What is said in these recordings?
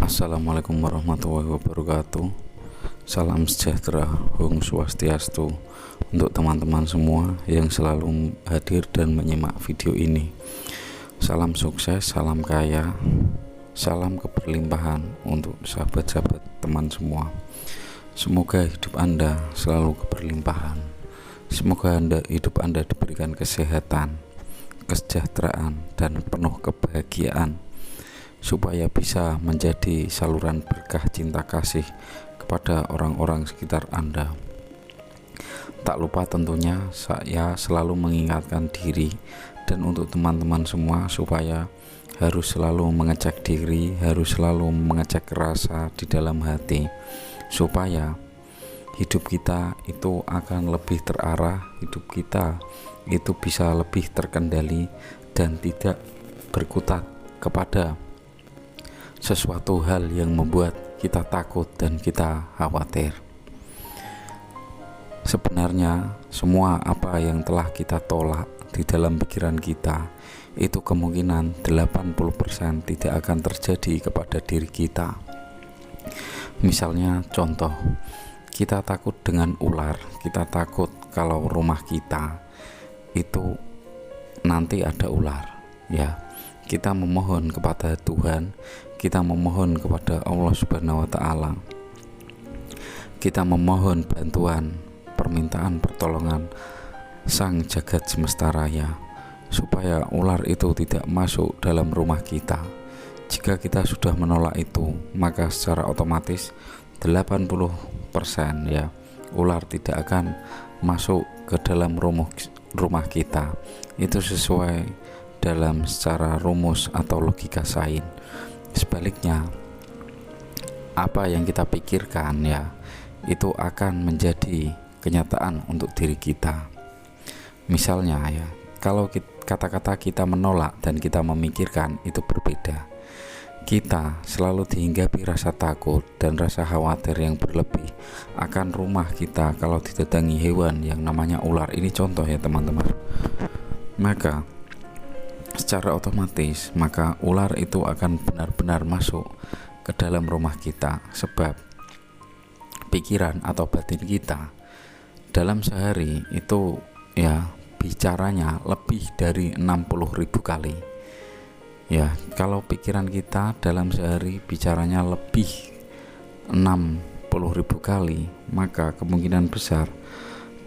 Assalamualaikum warahmatullahi wabarakatuh. Salam sejahtera, Om Swastiastu untuk teman-teman semua yang selalu hadir dan menyimak video ini. Salam sukses, salam kaya, salam keberlimpahan untuk sahabat-sahabat teman semua. Semoga hidup Anda selalu keberlimpahan. Semoga hidup Anda diberikan kesehatan, kesejahteraan, dan penuh kebahagiaan, supaya bisa menjadi saluran berkah cinta kasih kepada orang-orang sekitar Anda. Tak lupa tentunya saya selalu mengingatkan diri dan untuk teman-teman semua supaya harus selalu mengecek diri, harus selalu mengecek rasa di dalam hati, supaya hidup kita itu akan lebih terarah, hidup kita itu bisa lebih terkendali dan tidak berkutat kepada sesuatu hal yang membuat kita takut dan kita khawatir. Sebenarnya semua apa yang telah kita tolak di dalam pikiran kita itu kemungkinan 80% tidak akan terjadi kepada diri kita. Misalnya contoh, kita takut dengan ular, kita takut kalau rumah kita itu nanti ada ular, ya. Kita memohon kepada Tuhan, kita memohon kepada Allah Subhanahu wa Ta'ala, kita memohon bantuan, permintaan pertolongan Sang Jagat Semesta Raya supaya ular itu tidak masuk dalam rumah kita. Jika kita sudah menolak itu, maka secara otomatis 80% ya, ular tidak akan masuk ke dalam rumah kita. Itu sesuai dalam secara rumus atau logika sains. Sebaliknya, apa yang kita pikirkan ya, itu akan menjadi kenyataan untuk diri kita. Misalnya ya, kalau kata-kata kita menolak dan kita memikirkan itu berbeda. Kita selalu dihinggapi rasa takut dan rasa khawatir yang berlebih akan rumah kita kalau didatangi hewan yang namanya ular. Ini contoh ya teman-teman. Maka secara otomatis maka ular itu akan benar-benar masuk ke dalam rumah kita, sebab pikiran atau batin kita dalam sehari itu ya bicaranya lebih dari 60.000 kali. Ya, kalau pikiran kita dalam sehari bicaranya lebih 60.000 kali, maka kemungkinan besar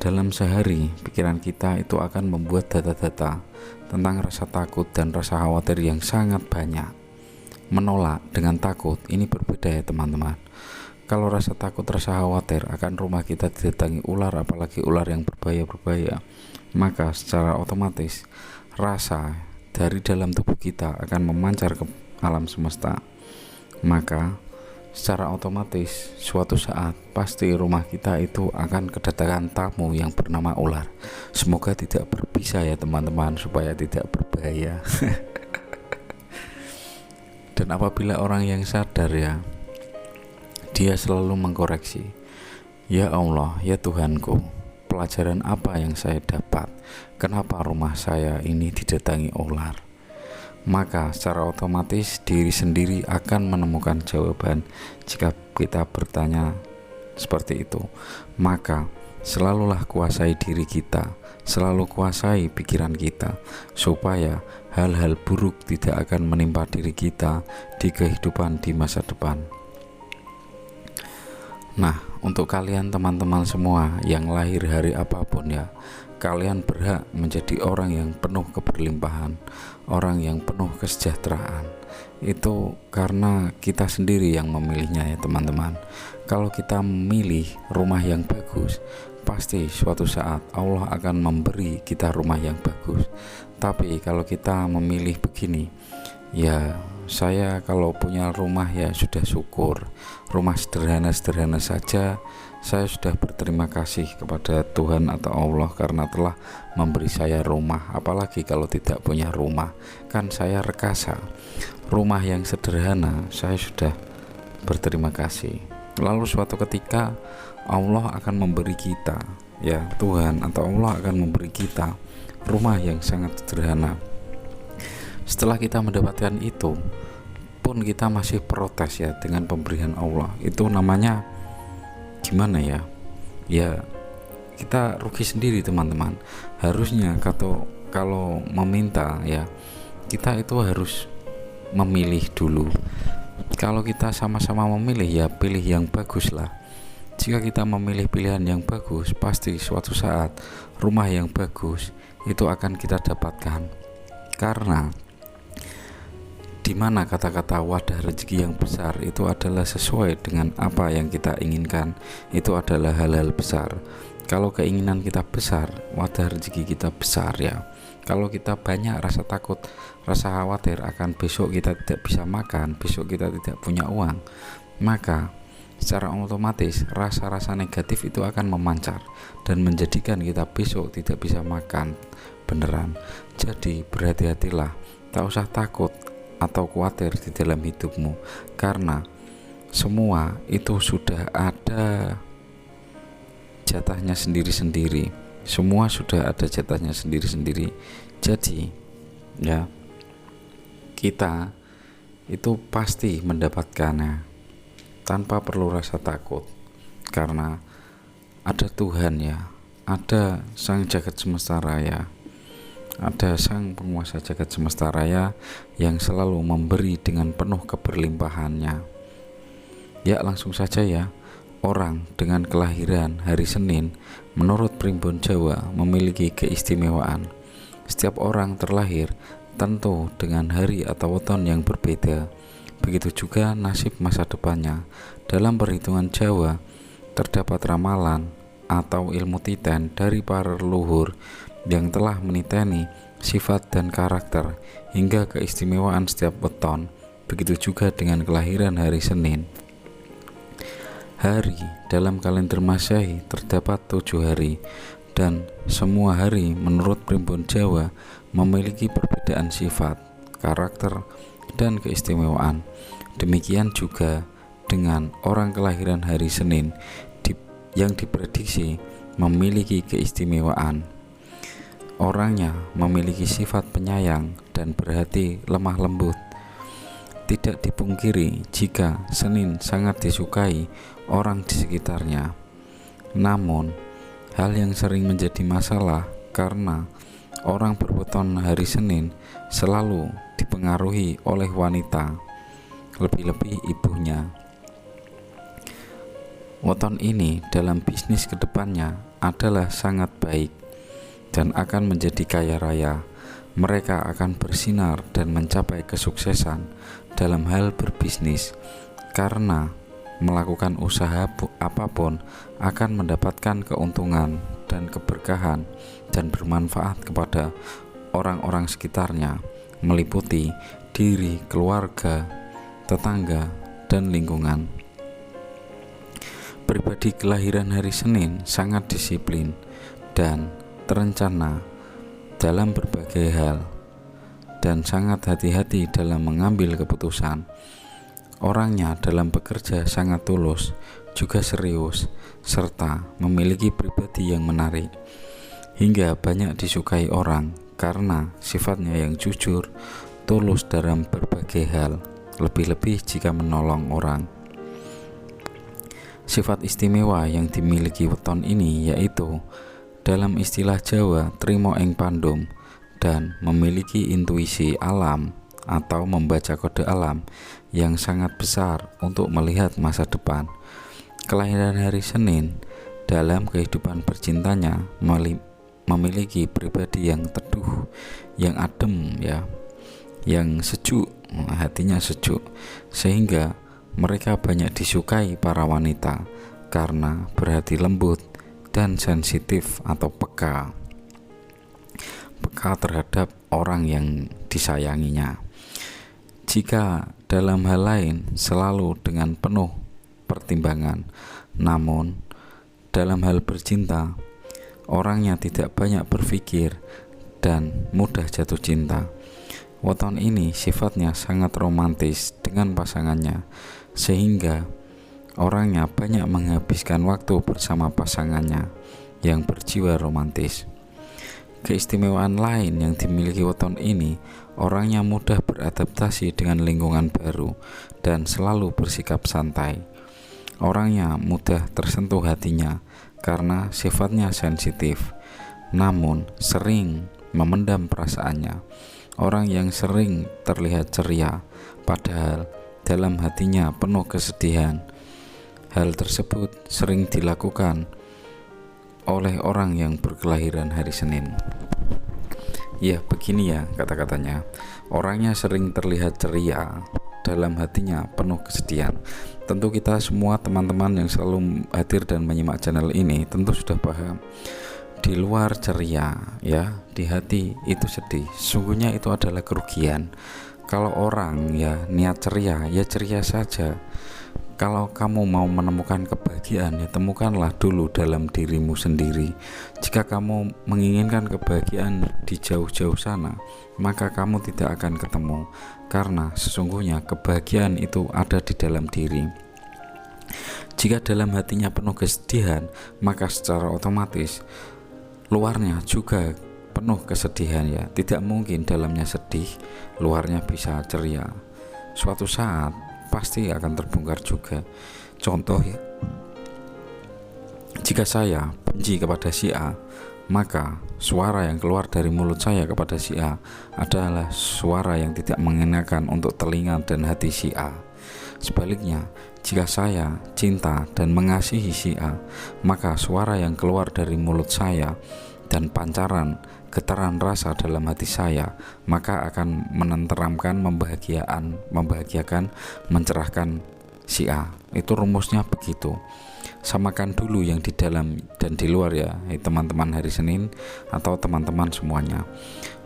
dalam sehari pikiran kita itu akan membuat data-data tentang rasa takut dan rasa khawatir yang sangat banyak. Menolak dengan takut ini berbeda ya teman-teman. Kalau rasa takut, rasa khawatir akan rumah kita didatangi ular, apalagi ular yang berbahaya, maka secara otomatis rasa dari dalam tubuh kita akan memancar ke alam semesta. Maka secara otomatis suatu saat pasti rumah kita itu akan kedatangan tamu yang bernama ular. Semoga tidak berbisa ya teman-teman, supaya tidak berbahaya. Dan apabila orang yang sadar ya, dia selalu mengkoreksi, ya Allah, ya Tuhanku, pelajaran apa yang saya dapat? Kenapa rumah saya ini didatangi ular? Maka secara otomatis diri sendiri akan menemukan jawaban. Jika kita bertanya seperti itu, maka selalulah kuasai diri kita, selalu kuasai pikiran kita, supaya hal-hal buruk tidak akan menimpa diri kita di kehidupan di masa depan. Nah, untuk kalian teman-teman semua yang lahir hari apapun ya, kalian berhak menjadi orang yang penuh keberlimpahan, orang yang penuh kesejahteraan. Itu karena kita sendiri yang memilihnya ya teman-teman. Kalau kita memilih rumah yang bagus, pasti suatu saat Allah akan memberi kita rumah yang bagus. Tapi kalau kita memilih begini, ya saya kalau punya rumah ya sudah syukur, rumah sederhana-sederhana saja, saya sudah berterima kasih kepada Tuhan atau Allah karena telah memberi saya rumah. Apalagi kalau tidak punya rumah, kan saya rekasa. Rumah yang sederhana saya sudah berterima kasih. Lalu suatu ketika Allah akan memberi kita, ya Tuhan atau Allah akan memberi kita rumah yang sangat sederhana. Setelah kita mendapatkan itu, pun kita masih protes ya dengan pemberian Allah, itu namanya gimana ya? Ya kita rugi sendiri teman-teman. Harusnya kalau meminta ya, kita itu harus memilih dulu. Kalau kita sama-sama memilih ya pilih yang bagus lah. Jika kita memilih pilihan yang bagus, pasti suatu saat rumah yang bagus itu akan kita dapatkan. Karena di mana kata-kata wadah rezeki yang besar itu adalah sesuai dengan apa yang kita inginkan, itu adalah hal-hal besar. Kalau keinginan kita besar, wadah rezeki kita besar ya. Kalau kita banyak rasa takut, rasa khawatir akan besok kita tidak bisa makan, besok kita tidak punya uang, maka secara otomatis rasa-rasa negatif itu akan memancar dan menjadikan kita besok tidak bisa makan beneran. Jadi berhati-hatilah, tak usah takut atau khawatir di dalam hidupmu, karena semua itu sudah ada jatahnya sendiri-sendiri. Semua sudah ada jatahnya sendiri-sendiri. Jadi ya, kita itu pasti mendapatkannya tanpa perlu rasa takut, karena ada Tuhan ya, ada Sang Jagat Semesta Raya, ada Sang Penguasa Jagat Semesta Raya yang selalu memberi dengan penuh keberlimpahannya. Ya langsung saja ya, orang dengan kelahiran hari Senin menurut Primbon Jawa memiliki keistimewaan. Setiap orang terlahir tentu dengan hari atau weton yang berbeda. Begitu juga nasib masa depannya. Dalam perhitungan Jawa terdapat ramalan atau ilmu titen dari para leluhur yang telah meniteni sifat dan karakter hingga keistimewaan setiap weton. Begitu juga dengan kelahiran hari Senin. Hari dalam kalender Masehi terdapat 7 hari, dan semua hari menurut Primbon Jawa memiliki perbedaan sifat, karakter, dan keistimewaan. Demikian juga dengan orang kelahiran hari Senin yang diprediksi memiliki keistimewaan. Orangnya memiliki sifat penyayang dan berhati lemah lembut. Tidak dipungkiri jika Senin sangat disukai orang di sekitarnya. Namun, hal yang sering menjadi masalah karena orang berweton hari Senin selalu dipengaruhi oleh wanita, lebih-lebih ibunya. Weton ini dalam bisnis kedepannya adalah sangat baik dan akan menjadi kaya raya. Mereka akan bersinar dan mencapai kesuksesan dalam hal berbisnis, karena melakukan usaha apapun akan mendapatkan keuntungan dan keberkahan dan bermanfaat kepada orang-orang sekitarnya, meliputi diri, keluarga, tetangga, dan lingkungan. Pribadi kelahiran hari Senin sangat disiplin dan terencana dalam berbagai hal dan sangat hati-hati dalam mengambil keputusan. Orangnya dalam bekerja sangat tulus, juga serius, serta memiliki pribadi yang menarik, hingga banyak disukai orang karena sifatnya yang jujur, tulus dalam berbagai hal, lebih-lebih jika menolong orang. Sifat istimewa yang dimiliki weton ini yaitu dalam istilah Jawa trimo ing pandum, dan memiliki intuisi alam atau membaca kode alam yang sangat besar untuk melihat masa depan. Kelahiran hari Senin dalam kehidupan percintanya memiliki pribadi yang teduh, yang adem ya, yang sejuk, hatinya sejuk, sehingga mereka banyak disukai para wanita karena berhati lembut dan sensitif atau peka terhadap orang yang disayanginya. Jika dalam hal lain selalu dengan penuh pertimbangan, namun dalam hal bercinta orangnya tidak banyak berpikir dan mudah jatuh cinta. Weton ini sifatnya sangat romantis dengan pasangannya, sehingga orangnya banyak menghabiskan waktu bersama pasangannya yang berjiwa romantis. Keistimewaan lain yang dimiliki weton ini, Orangnya mudah beradaptasi dengan lingkungan baru dan selalu bersikap santai. Orangnya mudah tersentuh hatinya karena sifatnya sensitif, namun sering memendam perasaannya. Orang yang sering terlihat ceria, padahal dalam hatinya penuh kesedihan. Hal tersebut sering dilakukan oleh orang yang berkelahiran hari Senin. Ya, begini ya kata-katanya. Orangnya sering terlihat ceria, dalam hatinya penuh kesedihan. Tentu kita semua teman-teman yang selalu hadir dan menyimak channel ini tentu sudah paham. Di luar ceria, ya, di hati itu sedih. Sungguhnya itu adalah kerugian. Kalau orang ya niat ceria, ya ceria saja. Kalau kamu mau menemukan kebahagiaan, ya temukanlah dulu dalam dirimu sendiri. Jika kamu menginginkan kebahagiaan di jauh-jauh sana, maka kamu tidak akan ketemu, karena sesungguhnya kebahagiaan itu ada di dalam diri. Jika dalam hatinya penuh kesedihan, maka secara otomatis luarnya juga penuh kesedihan, ya. Tidak mungkin dalamnya sedih, luarnya bisa ceria. Suatu saat pasti akan terbongkar juga. Contoh ya, jika saya benci kepada si A, maka suara yang keluar dari mulut saya kepada si A adalah suara yang tidak mengenakan untuk telinga dan hati si A. Sebaliknya, jika saya cinta dan mengasihi si A, maka suara yang keluar dari mulut saya dan pancaran getaran rasa dalam hati saya maka akan menenteramkan, membahagiakan, mencerahkan si A. Itu rumusnya begitu. Samakan dulu yang di dalam dan di luar ya, teman-teman hari Senin atau teman-teman semuanya.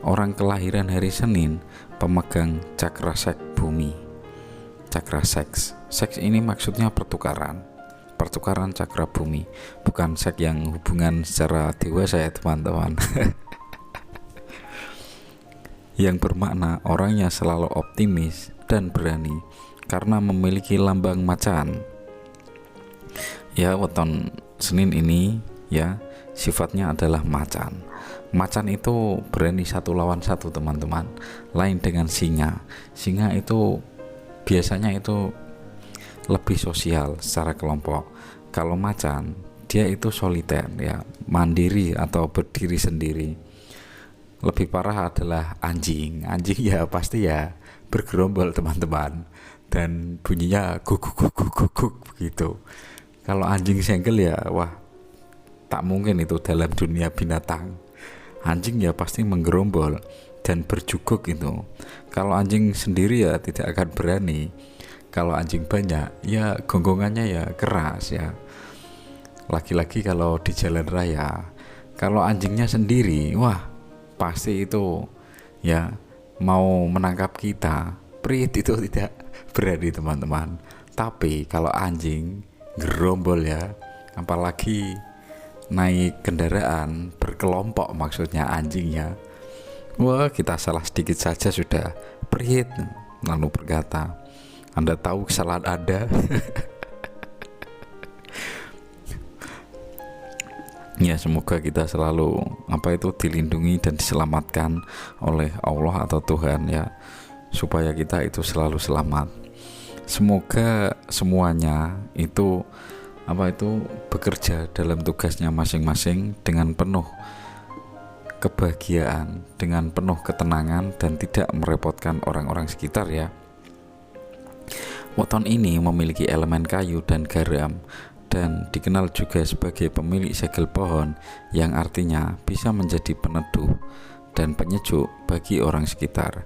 Orang kelahiran hari Senin pemegang cakra seks bumi. Cakra seks. Seks ini maksudnya pertukaran cakra bumi, bukan seks yang hubungan secara dewasa ya teman-teman. Yang bermakna orangnya selalu optimis dan berani karena memiliki lambang macan. Ya, weton Senin ini ya sifatnya adalah macan. Macan itu berani satu lawan satu teman-teman, lain dengan singa. Singa itu biasanya itu lebih sosial secara kelompok. Kalau macan dia itu soliter ya, mandiri atau berdiri sendiri. Lebih parah adalah anjing ya pasti ya bergerombol teman-teman, dan bunyinya guguk begitu. Kalau anjing senggel ya wah, tak mungkin itu dalam dunia binatang. Anjing ya pasti menggerombol dan berjuguk itu. Kalau anjing sendiri ya tidak akan berani. Kalau anjing banyak ya gonggongannya ya keras ya. Lagi-lagi kalau di jalan raya. Kalau anjingnya sendiri, wah pasti itu ya mau menangkap kita. Prit itu tidak berani teman-teman. Tapi kalau anjing gerombol ya, apalagi naik kendaraan berkelompok maksudnya anjingnya, wah kita salah sedikit saja sudah prit lalu berkata, Anda tahu kesalahan Anda. Ya, semoga kita selalu dilindungi dan diselamatkan oleh Allah atau Tuhan ya, supaya kita itu selalu selamat. Semoga semuanya itu bekerja dalam tugasnya masing-masing dengan penuh kebahagiaan, dengan penuh ketenangan dan tidak merepotkan orang-orang sekitar ya. Weton ini memiliki elemen kayu dan garam dan dikenal juga sebagai pemilik segel pohon, yang artinya bisa menjadi peneduh dan penyejuk bagi orang sekitar.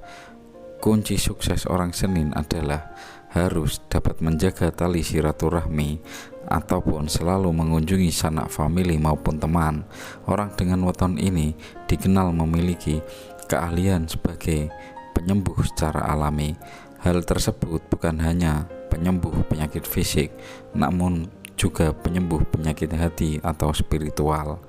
Kunci sukses orang Senin adalah harus dapat menjaga tali silaturahmi ataupun selalu mengunjungi sanak famili maupun teman. Orang dengan weton ini dikenal memiliki keahlian sebagai penyembuh secara alami. Hal tersebut bukan hanya penyembuh penyakit fisik, namun juga penyembuh penyakit hati atau spiritual.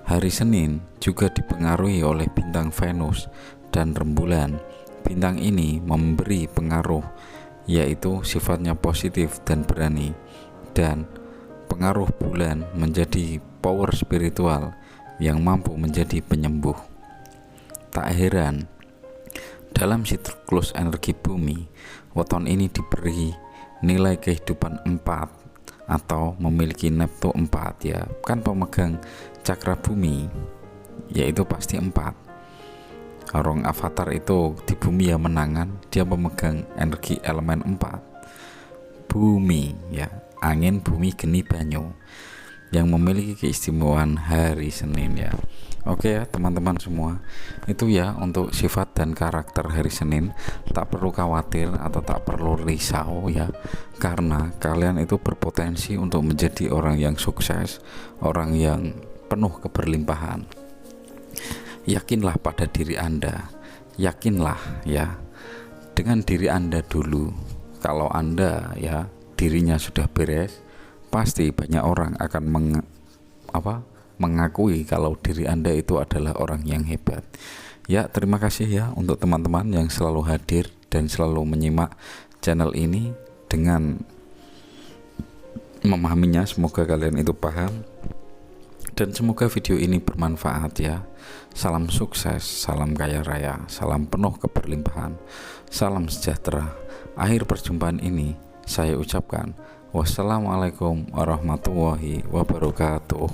Hari Senin juga dipengaruhi oleh bintang Venus dan rembulan. Bintang ini memberi pengaruh, yaitu sifatnya positif dan berani, dan pengaruh bulan menjadi power spiritual yang mampu menjadi penyembuh. Tak heran Dalam siklus energi bumi, weton ini diberi nilai kehidupan 4 atau memiliki neptu 4 ya. Kan pemegang cakra bumi yaitu pasti 4. Orang avatar itu di bumi ya menangan, dia memegang energi elemen 4. Bumi ya, angin, bumi, geni, banyu, yang memiliki keistimewaan hari Senin ya. Oke ya teman-teman semua, itu ya untuk sifat dan karakter hari Senin. Tak perlu khawatir atau tak perlu risau ya, karena kalian itu berpotensi untuk menjadi orang yang sukses, orang yang penuh keberlimpahan. Yakinlah pada diri Anda, yakinlah ya dengan diri Anda dulu. Kalau Anda ya dirinya sudah beres, pasti banyak orang akan mengakui kalau diri Anda itu adalah orang yang hebat. Ya, terima kasih ya untuk teman-teman yang selalu hadir dan selalu menyimak channel ini dengan memahaminya. Semoga kalian itu paham dan semoga video ini bermanfaat ya. Salam sukses, salam kaya raya, salam penuh keberlimpahan, salam sejahtera. Akhir perjumpaan ini saya ucapkan wassalamualaikum warahmatullahi wabarakatuh.